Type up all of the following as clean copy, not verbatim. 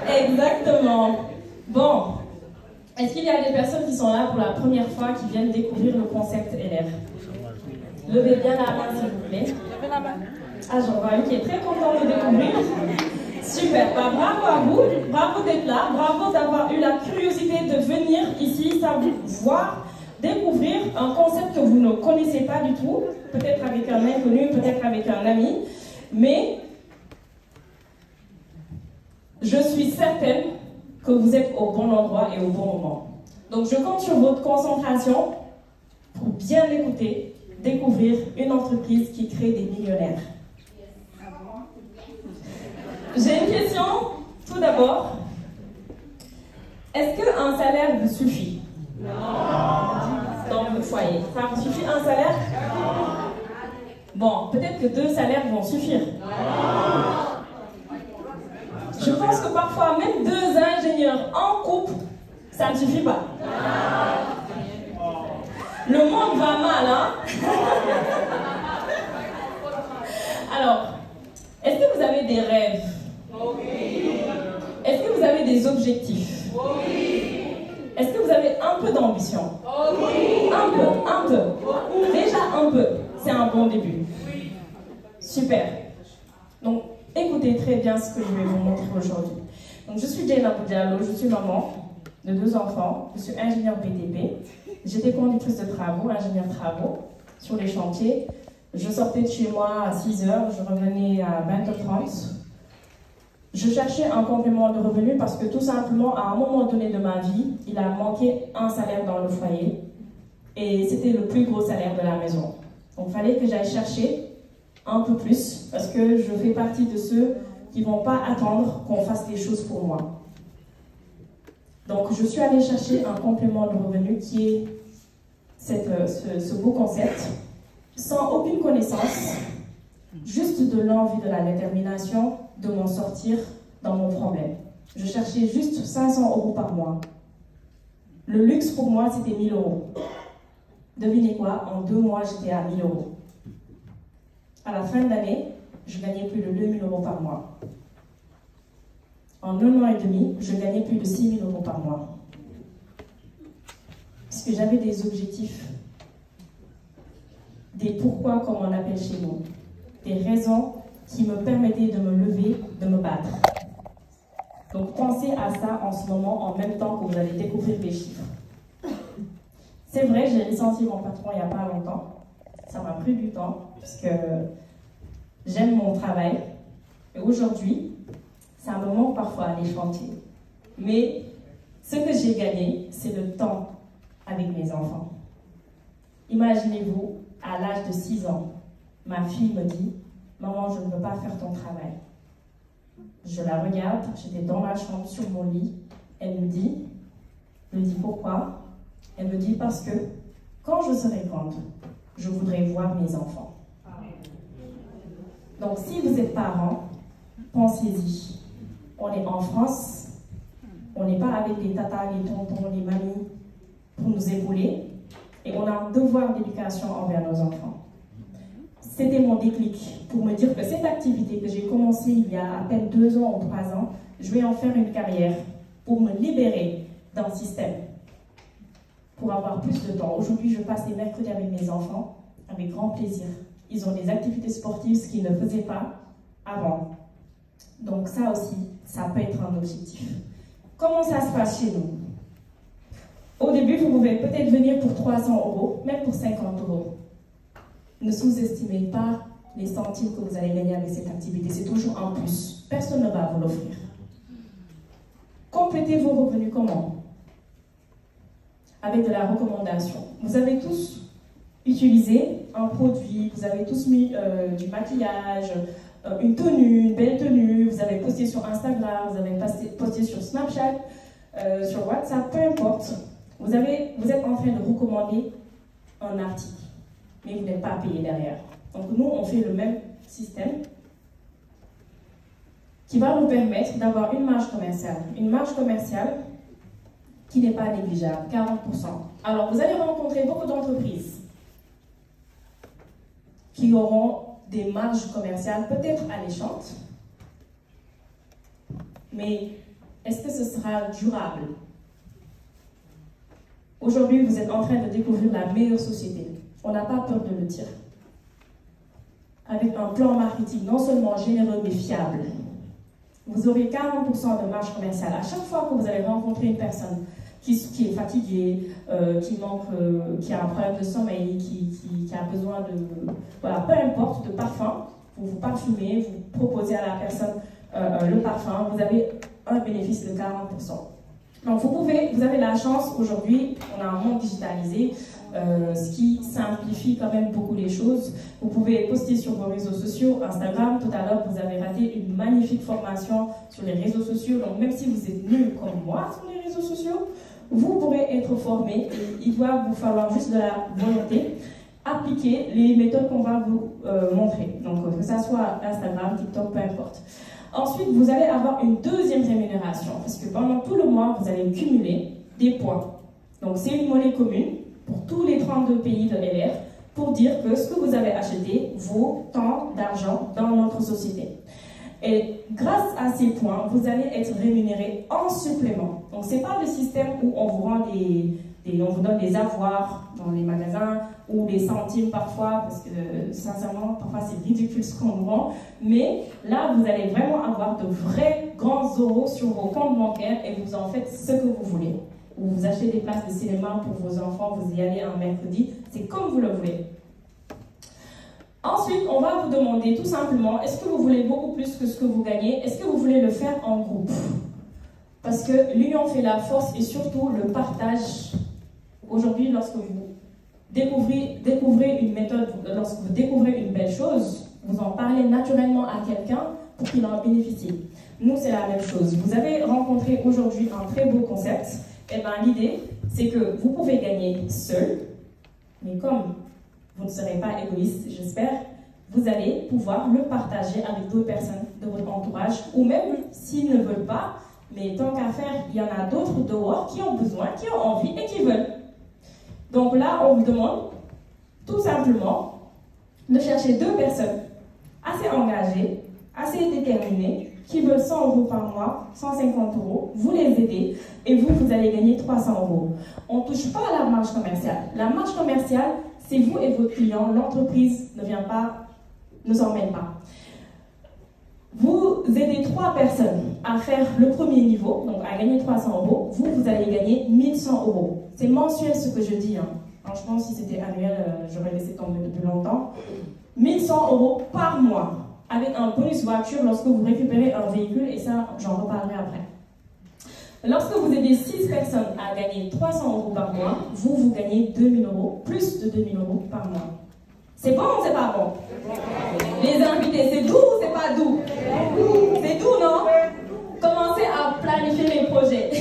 Exactement. Bon, est-ce qu'il y a des personnes qui sont là pour la première fois, qui viennent découvrir le concept LR? Levez bien la main, s'il vous plaît. Levez la main. Ah, j'en vois une qui est très contente de découvrir. Super, bah, bravo à vous, bravo d'être là, bravo d'avoir eu la curiosité de venir ici, savoir, découvrir un concept que vous ne connaissez pas du tout, peut-être avec un inconnu, peut-être avec un ami, mais je suis certaine que vous êtes au bon endroit et au bon moment. Donc je compte sur votre concentration pour bien écouter, découvrir une entreprise qui crée des millionnaires. J'ai une question, tout d'abord. Est-ce qu'un salaire vous suffit? Non. Dans votre foyer, ça vous suffit un salaire? Non. Bon, peut-être que 2 salaires vont suffire. Non. Je pense que parfois, même 2 ingénieurs en couple, ça ne suffit pas. Non. Le monde va mal, hein? Alors, est-ce que vous avez des rêves? Oui. Est-ce que vous avez des objectifs? Oui. Est-ce que vous avez un peu d'ambition? Oui. Un peu. Déjà un peu. C'est un bon début. Oui. Super. Donc, écoutez très bien ce que je vais vous montrer aujourd'hui. Donc, je suis Jane Diallo, je suis maman de 2 enfants. Je suis ingénieure BTP. J'étais conductrice de travaux, ingénieure travaux sur les chantiers. Je sortais de chez moi à 6 h, je revenais à 20 h 30. Je cherchais un complément de revenu parce que tout simplement, à un moment donné de ma vie, il a manqué un salaire dans le foyer et c'était le plus gros salaire de la maison. Donc il fallait que j'aille chercher un peu plus parce que je fais partie de ceux qui ne vont pas attendre qu'on fasse des choses pour moi. Donc je suis allée chercher un complément de revenu qui est ce beau concept, sans aucune connaissance, juste de l'envie, de la détermination de m'en sortir dans mon problème. Je cherchais juste 500 € par mois. Le luxe pour moi, c'était 1 000 €. Devinez quoi? En 2 mois, j'étais à 1 000 €. À la fin de l'année, je gagnais plus de 2 000 € par mois. En 1 an et demi, je gagnais plus de 6 000 € par mois. Parce que j'avais des objectifs, des pourquoi, comme on appelle chez nous, des raisons qui me permettaient de me lever, de me battre. Donc pensez à ça en ce moment, en même temps que vous allez découvrir les chiffres. C'est vrai, j'ai licencié mon patron il n'y a pas longtemps. Ça m'a pris du temps, puisque j'aime mon travail. Et aujourd'hui, ça me manque parfois les chantiers. Mais ce que j'ai gagné, c'est le temps avec mes enfants. Imaginez-vous, à l'âge de 6 ans, ma fille me dit « Maman, je ne veux pas faire ton travail. » Je la regarde, j'étais dans ma chambre, sur mon lit. Elle me dit « Pourquoi ?» Elle me dit « Parce que quand je serai grande, je voudrais voir mes enfants. » Donc si vous êtes parents, pensez-y. On est en France, on n'est pas avec les tatas, les tontons, les mamies pour nous épauler. Et on a un devoir d'éducation envers nos enfants. C'était mon déclic pour me dire que cette activité que j'ai commencée il y a à peine 2 ans ou 3 ans, je vais en faire une carrière pour me libérer d'un système, pour avoir plus de temps. Aujourd'hui, je passe les mercredis avec mes enfants, avec grand plaisir. Ils ont des activités sportives, ce qu'ils ne faisaient pas avant. Donc ça aussi, ça peut être un objectif. Comment ça se passe chez nous? Au début, vous pouvez peut-être venir pour 300 €, même pour 50 €. Ne sous-estimez pas les centimes que vous allez gagner avec cette activité. C'est toujours un plus. Personne ne va vous l'offrir. Complétez vos revenus comment? Avec de la recommandation. Vous avez tous utilisé un produit, vous avez tous mis du maquillage, une tenue, une belle tenue, vous avez posté sur Instagram, vous avez posté sur Snapchat, sur WhatsApp, peu importe. Vous êtes en train de recommander un article, mais vous n'êtes pas payé derrière. Donc nous, on fait le même système qui va nous permettre d'avoir une marge commerciale. Une marge commerciale qui n'est pas négligeable, 40%. Alors, vous allez rencontrer beaucoup d'entreprises qui auront des marges commerciales peut-être alléchantes, mais Est-ce que ce sera durable? Aujourd'hui, vous êtes en train de découvrir la meilleure société. On n'a pas peur de le dire. Avec un plan marketing non seulement généreux mais fiable. Vous aurez 40% de marge commerciale. À chaque fois que vous allez rencontrer une personne qui est fatiguée, qui a un problème de sommeil, qui a besoin de... Voilà, peu importe, de parfum, vous parfumez, vous proposez à la personne le parfum, vous avez un bénéfice de 40%. Donc vous avez la chance aujourd'hui, on a un monde digitalisé, ce qui simplifie quand même beaucoup les choses. Vous pouvez poster sur vos réseaux sociaux, Instagram. Tout à l'heure, vous avez raté une magnifique formation sur les réseaux sociaux. Donc même si vous êtes nul comme moi sur les réseaux sociaux, vous pourrez être formé. Et il va vous falloir juste de la volonté. Appliquer les méthodes qu'on va vous montrer. Donc que ça soit Instagram, TikTok, peu importe. Ensuite, vous allez avoir une deuxième rémunération. Parce que pendant tout le mois, vous allez cumuler des points. Donc c'est une monnaie commune pour tous les 32 pays de LR, pour dire que ce que vous avez acheté vaut tant d'argent dans notre société. Et grâce à ces points, vous allez être rémunéré en supplément. Donc ce n'est pas le système où on vous rend on vous donne des avoirs dans les magasins ou des centimes parfois, parce que sincèrement, parfois c'est ridicule ce qu'on vous rend. Mais là, vous allez vraiment avoir de vrais grands euros sur vos comptes bancaires et vous en faites ce que vous voulez. Vous achetez des places de cinéma pour vos enfants, vous y allez un mercredi, c'est comme vous le voulez. Ensuite, on va vous demander tout simplement, est-ce que vous voulez beaucoup plus que ce que vous gagnez? Est-ce que vous voulez le faire en groupe? Parce que l'union fait la force et surtout le partage. Aujourd'hui, lorsque vous découvrez une méthode, lorsque vous découvrez une belle chose, vous en parlez naturellement à quelqu'un pour qu'il en bénéficie. Nous, c'est la même chose. Vous avez rencontré aujourd'hui un très beau concept. Eh bien, l'idée, c'est que vous pouvez gagner seul, mais comme vous ne serez pas égoïste, j'espère, vous allez pouvoir le partager avec d'autres personnes de votre entourage, ou même s'ils ne veulent pas, mais tant qu'à faire, il y en a d'autres dehors qui ont besoin, qui ont envie et qui veulent. Donc là, on vous demande tout simplement de chercher deux personnes assez engagées, assez déterminées, qui veulent 100 euros par mois, 150 euros, vous les aidez et vous allez gagner 300 euros. On ne touche pas à la marge commerciale. La marge commerciale, c'est vous et votre client, l'entreprise ne s'en mêle pas. Vous aidez 3 personnes à faire le premier niveau, donc à gagner 300 euros, vous allez gagner 1100 euros. C'est mensuel ce que je dis. Hein. Franchement, si c'était annuel, j'aurais laissé tomber depuis longtemps. 1100 euros par mois, avec un bonus voiture lorsque vous récupérez un véhicule, et ça, j'en reparlerai après. Lorsque vous aidez 6 personnes à gagner 300 euros par mois, vous gagnez 2000 euros, plus de 2000 euros par mois. C'est bon ou c'est pas bon? Les invités, c'est doux ou c'est pas doux? C'est doux, non? Commencez à planifier les projets.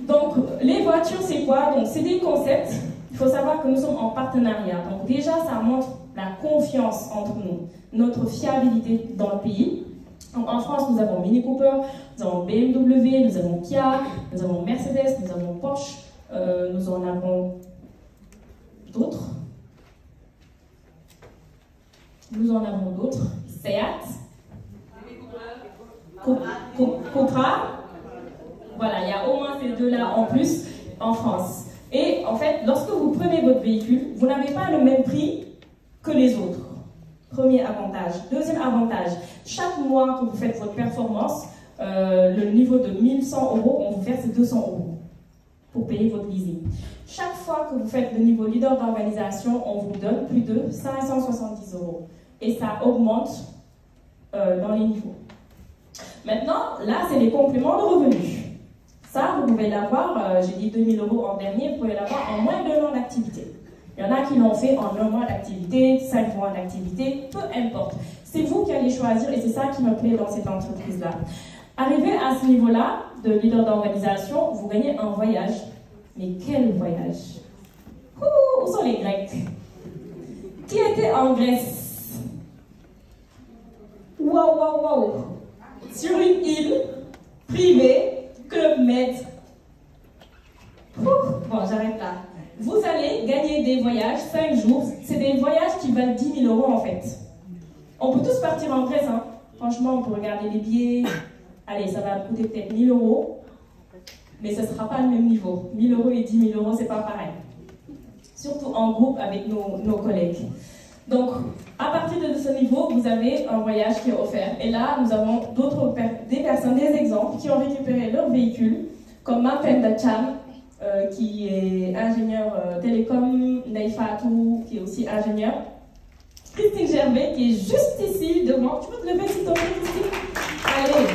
Donc, les voitures, c'est quoi? Donc, c'est des concepts. Il faut savoir que nous sommes en partenariat. Donc, déjà, ça montre la confiance entre nous, notre fiabilité dans le pays. Donc, en France, nous avons Mini Cooper, nous avons BMW, nous avons Kia, nous avons Mercedes, nous avons Porsche, nous en avons d'autres. Nous en avons d'autres. Seat, Cupra. Voilà, il y a au moins ces deux-là en plus en France. Et en fait, lorsque vous prenez votre véhicule, vous n'avez pas le même prix que les autres. Premier avantage. Deuxième avantage, chaque mois que vous faites votre performance, le niveau de 1100 euros, on vous verse 200 euros pour payer votre leasing. Chaque fois que vous faites le niveau leader d'organisation, on vous donne plus de 570 euros. Et ça augmente dans les niveaux. Maintenant, là, c'est les compléments de revenus. Ça, vous pouvez l'avoir, j'ai dit 2000 euros en dernier, vous pouvez l'avoir en moins d'1 an d'activité. Il y en a qui l'ont fait en 1 mois d'activité, 5 mois d'activité, peu importe. C'est vous qui allez choisir et c'est ça qui me plaît dans cette entreprise-là. Arrivé à ce niveau-là de leader d'organisation, vous gagnez un voyage. Mais quel voyage? Où sont les Grecs? Qui était en Grèce? Waouh! Sur une île privée, Club Med. Bon, j'arrête là. Vous allez gagner des voyages, 5 jours. C'est des voyages qui valent 10 000 euros en fait. On peut tous partir en Grèce. Hein. Franchement, on peut regarder les billets, allez, ça va coûter peut-être 1 000 €, mais ce ne sera pas le même niveau. 1 000 € et 10 000 €, c'est pas pareil. Surtout en groupe avec nos collègues. Donc, à partir de ce niveau, vous avez un voyage qui est offert. Et là, nous avons des personnes, des exemples, qui ont récupéré leur véhicule, comme Mapenda Cham, qui est ingénieur télécom, Neifatou, qui est aussi ingénieur, Christine Gerbet, qui est juste ici devant. Tu peux te lever s'il te plaît, Christine? Allez!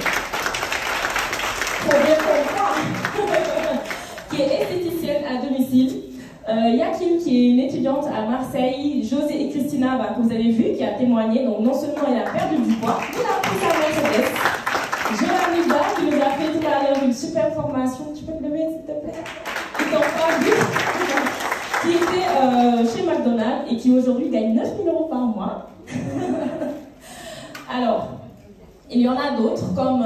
Faut bien comprendre. Qui est esthéticienne à domicile. Yakim, qui est une étudiante à Marseille. José et Christina, que vous avez vu, qui a témoigné. Donc, non seulement elle a perdu du poids, il a pris sa Mercedes. Joanita, qui nous a fait tout à l'heure une super formation. Tu peux te lever, s'il te plaît? Qui était chez McDonald's et qui aujourd'hui gagne 9 000 € par mois. Alors, il y en a d'autres comme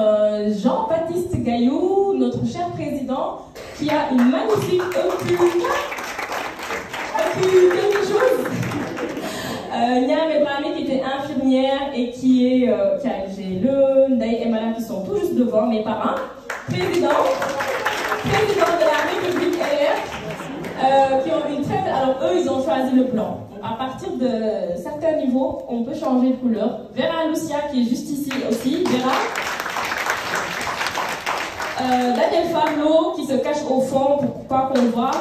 Jean-Baptiste Gaillou, notre cher président, qui a une magnifique demi-chose. Niam Ebrahimi qui était infirmière et qui a le Ndaï et Mala qui sont tout juste devant, mes parents. Président de la République LR, qui ont une très... Alors eux, ils ont choisi le blanc. À partir de certains niveaux, on peut changer de couleur. Vera Lucia, qui est juste ici aussi. Vera. Daniel Fablo, qui se cache au fond pour pas qu'on le voit.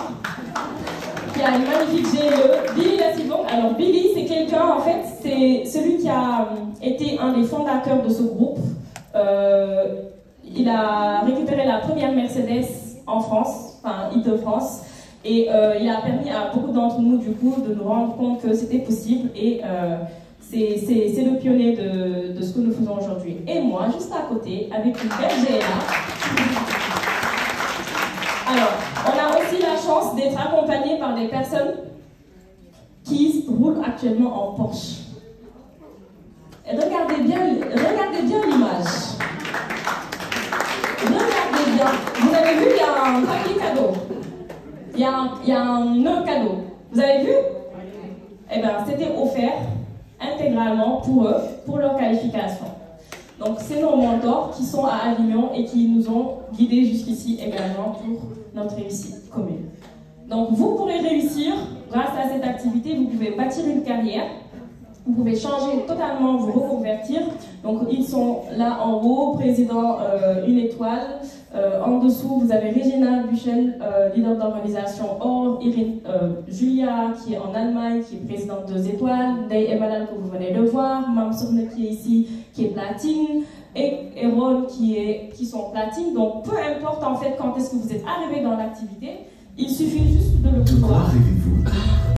Qui a une magnifique GLE. Billy Lassibon. Alors Billy, c'est quelqu'un, en fait, c'est celui qui a été un des fondateurs de ce groupe. Il a récupéré la première Mercedes en France, enfin Île-de-France, et il a permis à beaucoup d'entre nous du coup de nous rendre compte que c'était possible, et c'est le pionnier de ce que nous faisons aujourd'hui. Et moi, juste à côté, avec une belle GLA. Alors, on a aussi la chance d'être accompagné par des personnes qui roulent actuellement en Porsche. Et regardez bien l'image. Regardez bien. Vous avez vu, il y a un papier cadeau. Il y a un nœud cadeau. Vous avez vu? Eh bien, c'était offert intégralement pour eux, pour leur qualification. Donc, c'est nos mentors qui sont à Avignon et qui nous ont guidés jusqu'ici également pour notre réussite commune. Donc, vous pourrez réussir grâce à cette activité. Vous pouvez bâtir une carrière. Vous pouvez changer totalement, vous reconvertir. Donc, ils sont là en haut, président une étoile. En dessous, vous avez Regina Buchel, leader d'organisation Or, Irine, Julia, qui est en Allemagne, qui est présidente 2 étoiles, Day Emalal, que vous venez de voir, Mam Sorne, qui est ici, qui est platine, et Ron, qui sont platine. Donc, peu importe en fait quand est-ce que vous êtes arrivé dans l'activité, il suffit juste de le vouloir.